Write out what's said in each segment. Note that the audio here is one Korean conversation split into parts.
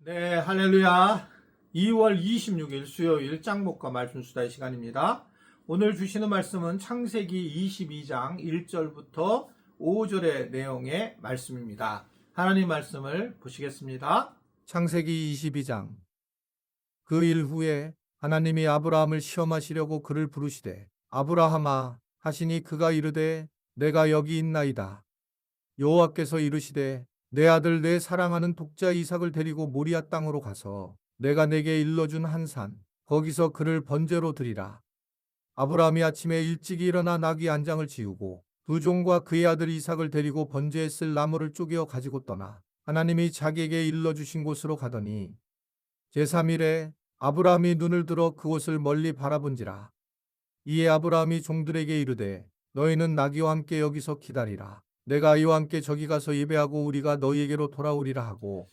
네, 할렐루야. 2월 26일 수요일 짱목과 말씀 수다의 시간입니다. 오늘 주시는 말씀은 창세기 22장 1절부터 5절의 내용의 말씀입니다. 하나님 말씀을 보시겠습니다. 창세기 22장. 그 일 후에 하나님이 아브라함을 시험하시려고 그를 부르시되 아브라함아 하시니 그가 이르되 내가 여기 있나이다. 여호와께서 이르시되 내 아들 내 사랑하는 독자 이삭을 데리고 모리아 땅으로 가서 내가 내게 일러준 한 산 거기서 그를 번제로 드리라. 아브라함이 아침에 일찍이 일어나 나귀 안장을 지우고 두 종과 그의 아들 이삭을 데리고 번제에 쓸 나무를 쪼개어 가지고 떠나 하나님이 자기에게 일러주신 곳으로 가더니 제3일에 아브라함이 눈을 들어 그곳을 멀리 바라본지라. 이에 아브라함이 종들에게 이르되 너희는 나귀와 함께 여기서 기다리라. 내가 이와 함께 저기 가서 예배하고 우리가 너희에게로 돌아오리라 하고.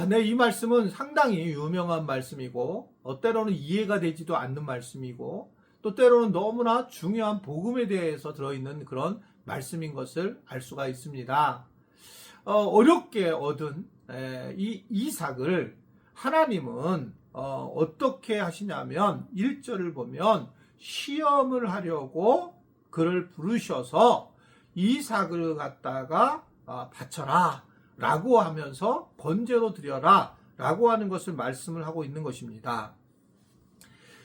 네, 이 말씀은 상당히 유명한 말씀이고 때로는 이해가 되지도 않는 말씀이고 또 때로는 너무나 중요한 복음에 대해서 들어있는 그런 말씀인 것을 알 수가 있습니다. 어렵게 얻은 이 이삭을 하나님은 어떻게 하시냐면 1절을 보면 시험을 하려고 그를 부르셔서 이삭을 갖다가 바쳐라 라고 하면서 번제로 드려라 라고 하는 것을 말씀을 하고 있는 것입니다.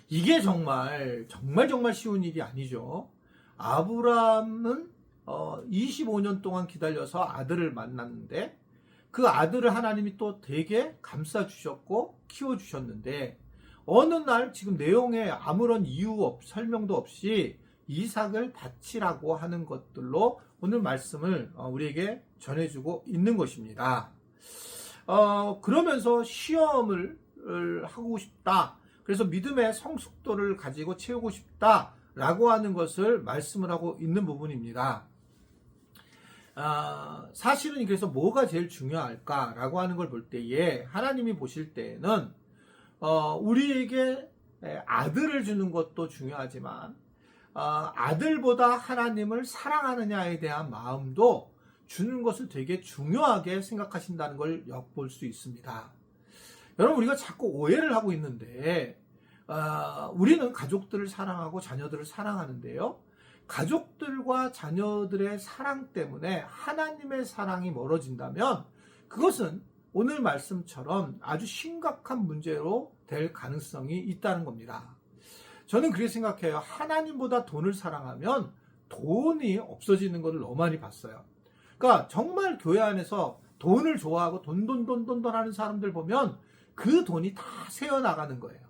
이게 정말 쉬운 일이 아니죠. 아브라함은 25년 동안 기다려서 아들을 만났는데 그 아들을 하나님이 또 되게 감싸 주셨고 키워 주셨는데 어느 날 지금 내용에 아무런 이유 설명도 없이 이삭을 바치라고 하는 것들로 오늘 말씀을 우리에게 전해주고 있는 것입니다. 그러면서 시험을 하고 싶다. 그래서 믿음의 성숙도를 가지고 채우고 싶다라고 하는 것을 말씀을 하고 있는 부분입니다. 사실은 그래서 뭐가 제일 중요할까라고 하는 걸 볼 때에 하나님이 보실 때에는 우리에게 아들을 주는 것도 중요하지만 아들보다 하나님을 사랑하느냐에 대한 마음도 주는 것을 되게 중요하게 생각하신다는 걸 엿볼 수 있습니다. 여러분, 우리가 자꾸 오해를 하고 있는데 우리는 가족들을 사랑하고 자녀들을 사랑하는데요. 가족들과 자녀들의 사랑 때문에 하나님의 사랑이 멀어진다면 그것은 오늘 말씀처럼 아주 심각한 문제로 될 가능성이 있다는 겁니다. 저는 그렇게 생각해요. 하나님보다 돈을 사랑하면 돈이 없어지는 것을 너무 많이 봤어요. 그러니까 정말 교회 안에서 돈을 좋아하고 돈 하는 사람들 보면 그 돈이 다 새어나가는 거예요.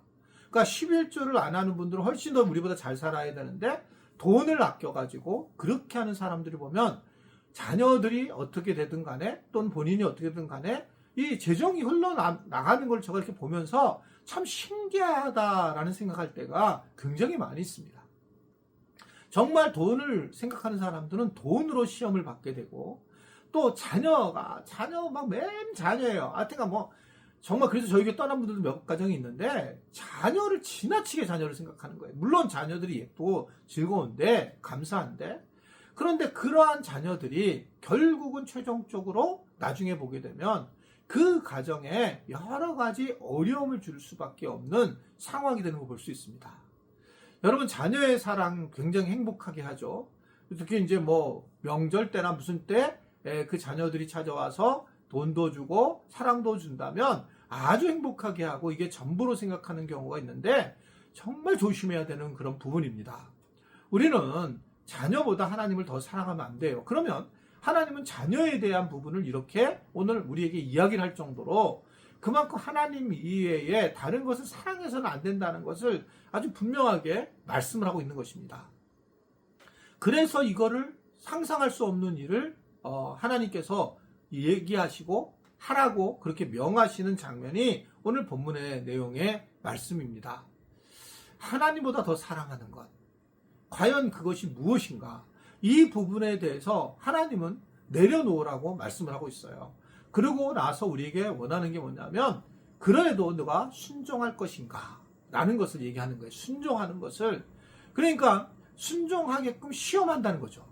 그러니까 11조를 안 하는 분들은 훨씬 더 우리보다 잘 살아야 되는데 돈을 아껴가지고 그렇게 하는 사람들을 보면 자녀들이 어떻게 되든 간에 또는 본인이 어떻게 되든 간에 이 재정이 흘러나가는 걸 제가 이렇게 보면서 참 신기하다라는 생각할 때가 굉장히 많이 있습니다. 정말 돈을 생각하는 사람들은 돈으로 시험을 받게 되고 또 자녀 막 맨 자녀예요. 하여튼가 정말 그래서 저희 교회 떠난 분들도 몇 가정이 있는데 자녀를 지나치게 자녀를 생각하는 거예요. 물론 자녀들이 예쁘고 즐거운데 감사한데 그런데 그러한 자녀들이 결국은 최종적으로 나중에 보게 되면 그 가정에 여러 가지 어려움을 줄 수밖에 없는 상황이 되는 걸 볼 수 있습니다. 여러분, 자녀의 사랑 굉장히 행복하게 하죠. 특히 이제 명절 때나 무슨 때 그 자녀들이 찾아와서 돈도 주고 사랑도 준다면 아주 행복하게 하고 이게 전부로 생각하는 경우가 있는데 정말 조심해야 되는 그런 부분입니다. 우리는 자녀보다 하나님을 더 사랑하면 안 돼요. 그러면 하나님은 자녀에 대한 부분을 이렇게 오늘 우리에게 이야기를 할 정도로 그만큼 하나님 이외에 다른 것을 사랑해서는 안 된다는 것을 아주 분명하게 말씀을 하고 있는 것입니다. 그래서 이거를 상상할 수 없는 일을 하나님께서 얘기하시고 하라고 그렇게 명하시는 장면이 오늘 본문의 내용의 말씀입니다. 하나님보다 더 사랑하는 것. 과연 그것이 무엇인가? 이 부분에 대해서 하나님은 내려놓으라고 말씀을 하고 있어요. 그러고 나서 우리에게 원하는 게 뭐냐면 그래도 너가 순종할 것인가? 라는 것을 얘기하는 거예요. 순종하는 것을. 그러니까 순종하게끔 시험한다는 거죠.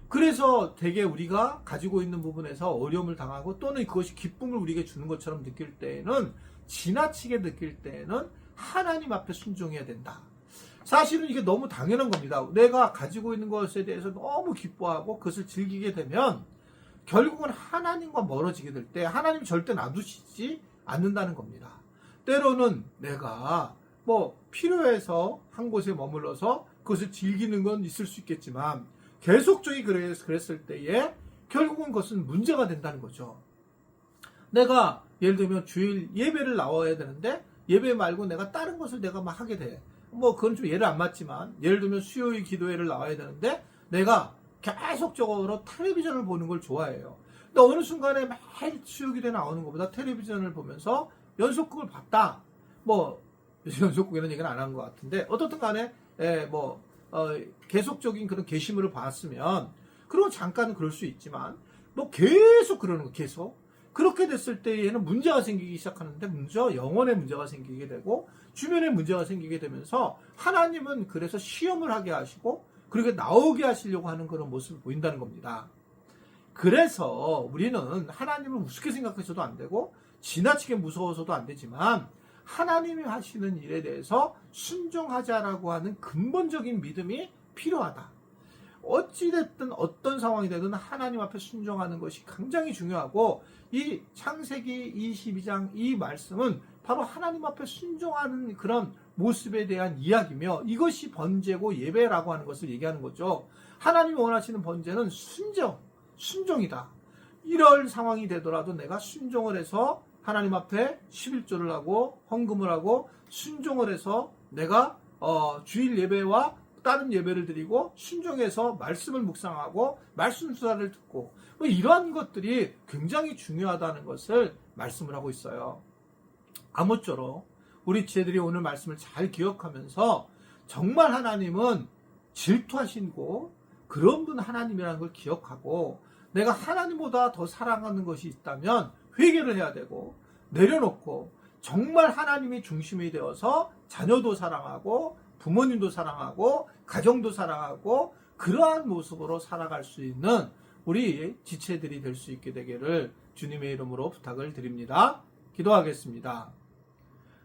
그래서 되게 우리가 가지고 있는 부분에서 어려움을 당하고 또는 그것이 기쁨을 우리에게 주는 것처럼 느낄 때에는, 지나치게 느낄 때에는 하나님 앞에 순종해야 된다. 사실은 이게 너무 당연한 겁니다. 내가 가지고 있는 것에 대해서 너무 기뻐하고 그것을 즐기게 되면 결국은 하나님과 멀어지게 될 때 하나님 절대 놔두시지 않는다는 겁니다. 때로는 내가 필요해서 한 곳에 머물러서 그것을 즐기는 건 있을 수 있겠지만 계속적이 그랬을 때에 결국은 그것은 문제가 된다는 거죠. 내가 예를 들면 주일 예배를 나와야 되는데 예배 말고 내가 다른 것을 내가 막 하게 돼. 그건 좀 예를 안 맞지만 예를 들면 수요일 기도회를 나와야 되는데 내가 계속적으로 텔레비전을 보는 걸 좋아해요. 근데 어느 순간에 매일 수요기도회 나오는 것보다 텔레비전을 보면서 연속극을 봤다. 연속극이라는 얘기는 안 한 것 같은데 어떻든 간에 계속적인 그런 게시물을 봤으면 그리고 잠깐 그럴 수 있지만 계속 그러는 거 계속 그렇게 됐을 때에는 문제가 생기기 시작하는데 영혼의 문제가 생기게 되고 주변에 문제가 생기게 되면서 하나님은 그래서 시험을 하게 하시고 그렇게 나오게 하시려고 하는 그런 모습을 보인다는 겁니다. 그래서 우리는 하나님을 우습게 생각해서도 안 되고 지나치게 무서워서도 안 되지만 하나님이 하시는 일에 대해서 순종하자라고 하는 근본적인 믿음이 필요하다. 어찌됐든 어떤 상황이 되든 하나님 앞에 순종하는 것이 굉장히 중요하고 이 창세기 22장 이 말씀은 바로 하나님 앞에 순종하는 그런 모습에 대한 이야기며 이것이 번제고 예배라고 하는 것을 얘기하는 거죠. 하나님이 원하시는 번제는 순종이다. 이럴 상황이 되더라도 내가 순종을 해서 하나님 앞에 11조를 하고 헌금을 하고 순종을 해서 내가 주일 예배와 다른 예배를 드리고 순종해서 말씀을 묵상하고 말씀 수사를 듣고 이러한 것들이 굉장히 중요하다는 것을 말씀을 하고 있어요. 아무쪼록 우리 지혜들이 오늘 말씀을 잘 기억하면서 정말 하나님은 질투하시고 그런 분 하나님이라는 걸 기억하고 내가 하나님보다 더 사랑하는 것이 있다면 회개를 해야 되고 내려놓고 정말 하나님이 중심이 되어서 자녀도 사랑하고 부모님도 사랑하고 가정도 사랑하고 그러한 모습으로 살아갈 수 있는 우리 지체들이 될 수 있게 되기를 주님의 이름으로 부탁을 드립니다. 기도하겠습니다.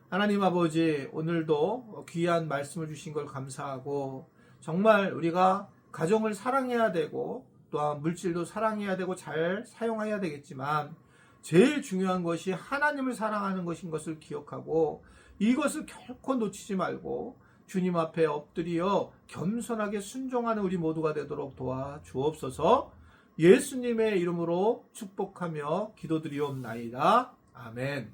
하나님 아버지, 오늘도 귀한 말씀을 주신 걸 감사하고 정말 우리가 가정을 사랑해야 되고 또한 물질도 사랑해야 되고 잘 사용해야 되겠지만 제일 중요한 것이 하나님을 사랑하는 것인 것을 기억하고 이것을 결코 놓치지 말고 주님 앞에 엎드려 겸손하게 순종하는 우리 모두가 되도록 도와주옵소서. 예수님의 이름으로 축복하며 기도드리옵나이다. 아멘.